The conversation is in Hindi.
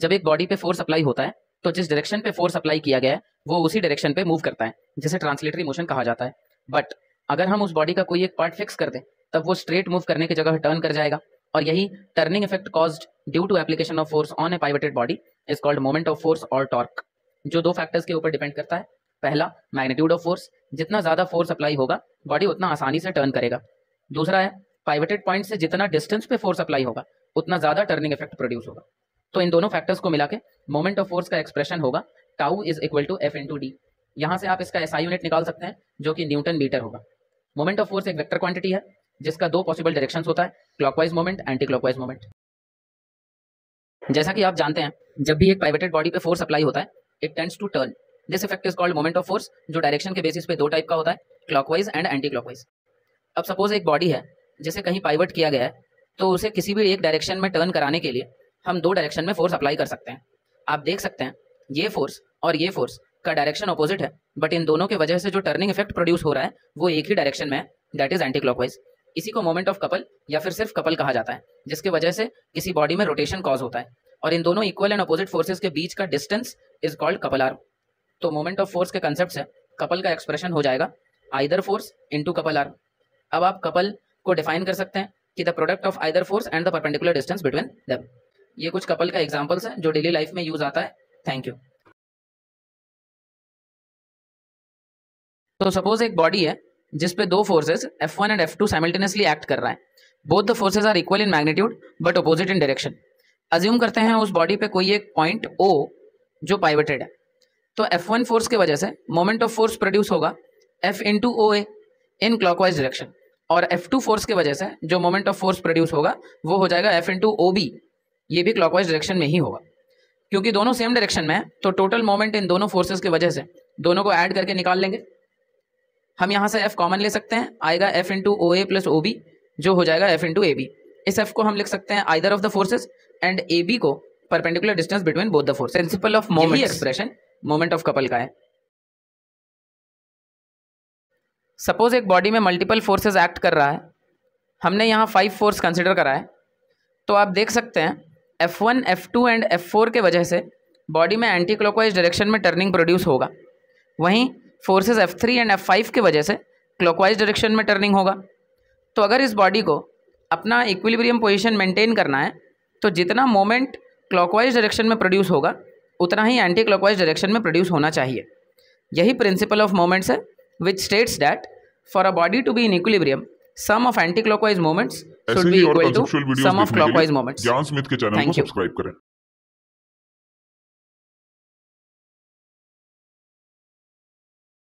जब एक बॉडी पे फोर्स अप्लाई होता है तो जिस डायरेक्शन पे फोर्स अप्लाई किया गया है वो उसी डायरेक्शन पे मूव करता है, जिसे ट्रांसलेटरी मोशन कहा जाता है। बट अगर हम उस बॉडी का कोई एक पार्ट फिक्स कर दें तब वो स्ट्रेट मूव करने की जगह टर्न कर जाएगा, और यही turning effect caused due to application of force on a pivoted body is called moment of force और टॉर्क, जो दो फैक्टर्स के ऊपर डिपेंड करता है। पहला, मैग्नीट्यूड ऑफ फोर्स, जितना ज़्यादा फोर्स अप्लाई होगा बॉडी उतना आसानी से टर्न करेगा। दूसरा है, पाइवटेड पॉइंट से जितना डिस्टेंस पे फोर्स अप्लाई होगा उतना ज़्यादा टर्निंग इफेक्ट प्रोड्यूस होगा। तो इन दोनों फैक्टर्स को मिला के मोमेंट ऑफ फोर्स का एक्सप्रेशन होगा tau is equal to F into D. यहाँ से आप इसका एसआई यूनिट निकाल सकते हैं जो कि न्यूटन मीटर होगा। मोमेंट ऑफ फोर्स एक वेक्टर क्वांटिटी है जिसका दो पॉसिबल डायरेक्शंस होता है, clockwise moment, anti clockwise moment. जैसा कि आप जानते हैं, जब भी एक पाइवटेड बॉडी पे फोर्स अप्लाई होता है it tends to turn. This effect is called moment of force, जो डायरेक्शन के बेसिस पे दो टाइप का होता है, क्लॉकवाइज एंड एंटी क्लॉकवाइज। अब सपोज एक बॉडी है जिसे कहीं पाइवट किया गया है, तो उसे किसी भी एक डायरेक्शन में टर्न कराने के लिए हम दो डायरेक्शन में फोर्स अप्लाई कर सकते हैं। आप देख सकते हैं ये फोर्स और ये फोर्स का डायरेक्शन ऑपोजिट है, बट इन दोनों की वजह से जो टर्निंग इफेक्ट प्रोड्यूस हो रहा है वो एक ही डायरेक्शन में है, दैट इज एंटी क्लॉकवाइज। इसी को मोमेंट ऑफ कपल या फिर सिर्फ कपल कहा जाता है, जिसके वजह से किसी बॉडी में रोटेशन कॉज होता है और इन दोनों इक्वल एंड अपोजिट फोर्सेस के बीच का distance is called couple arm. तो मोमेंट ऑफ फोर्स के कंसेप्ट से कपल का एक्सप्रेशन हो जाएगा either force into couple arm. अब आप कपल को डिफाइन कर सकते हैं कि the product of either force and the perpendicular distance between them. ये कुछ कपल का एग्जांपल्स हैं जो डेली लाइफ में यूज आता है। Thank you. तो सपोज एक बॉडी है जिस पे दो forces F1 and F2 simultaneously act कर रहा है। Both the forces are equal in magnitude but opposite in direction. Assume करते हैं उस बॉडी पे कोई एक पॉइंट O जो पाइवटेड है, तो F1 फोर्स की वजह से मोमेंट ऑफ फोर्स प्रोड्यूस होगा F into OA in clockwise direction, और F2 फोर्स की वजह से जो मोमेंट ऑफ फोर्स प्रोड्यूस होगा वो हो जाएगा F इंटू OB, ये भी क्लॉकवाइज डायरेक्शन में ही होगा। क्योंकि दोनों सेम डायरेक्शन में है तो टोटल मोमेंट इन दोनों फोर्सेस की वजह से दोनों को ऐड करके निकाल लेंगे। हम यहाँ से F कॉमन ले सकते हैं, आएगा F into OA plus OB जो हो जाएगा F इंटू AB। इस F को हम लिख सकते हैं either of the forces and AB को perpendicular distance between both the forces. Principle of moment expression moment of couple का है। सपोज एक बॉडी में मल्टीपल फोर्सेस एक्ट कर रहा है, हमने यहाँ 5 फोर्स कंसिडर करा है, तो आप देख सकते हैं F1, F2 एंड F4 के वजह से बॉडी में एंटी क्लॉकवाइज डायरेक्शन में टर्निंग प्रोड्यूस होगा। वहीं फोर्सेस F3 एंड F5 के वजह से क्लॉकवाइज डायरेक्शन में टर्निंग होगा। तो अगर इस बॉडी को अपना इक्विलिब्रियम पोजीशन मेंटेन करना है तो जितना मोमेंट क्लॉकवाइज डायरेक्शन में प्रोड्यूस होगा उतना ही एंटी क्लॉकवाइज डायरेक्शन में प्रोड्यूस होना चाहिए। यही प्रिंसिपल ऑफ मोमेंट्स है which states that for a body to be in equilibrium sum of anti-clockwise moments should be equal to sum of clockwise moments। ज्ञान स्मिथ के चैनल को सब्सक्राइब करें।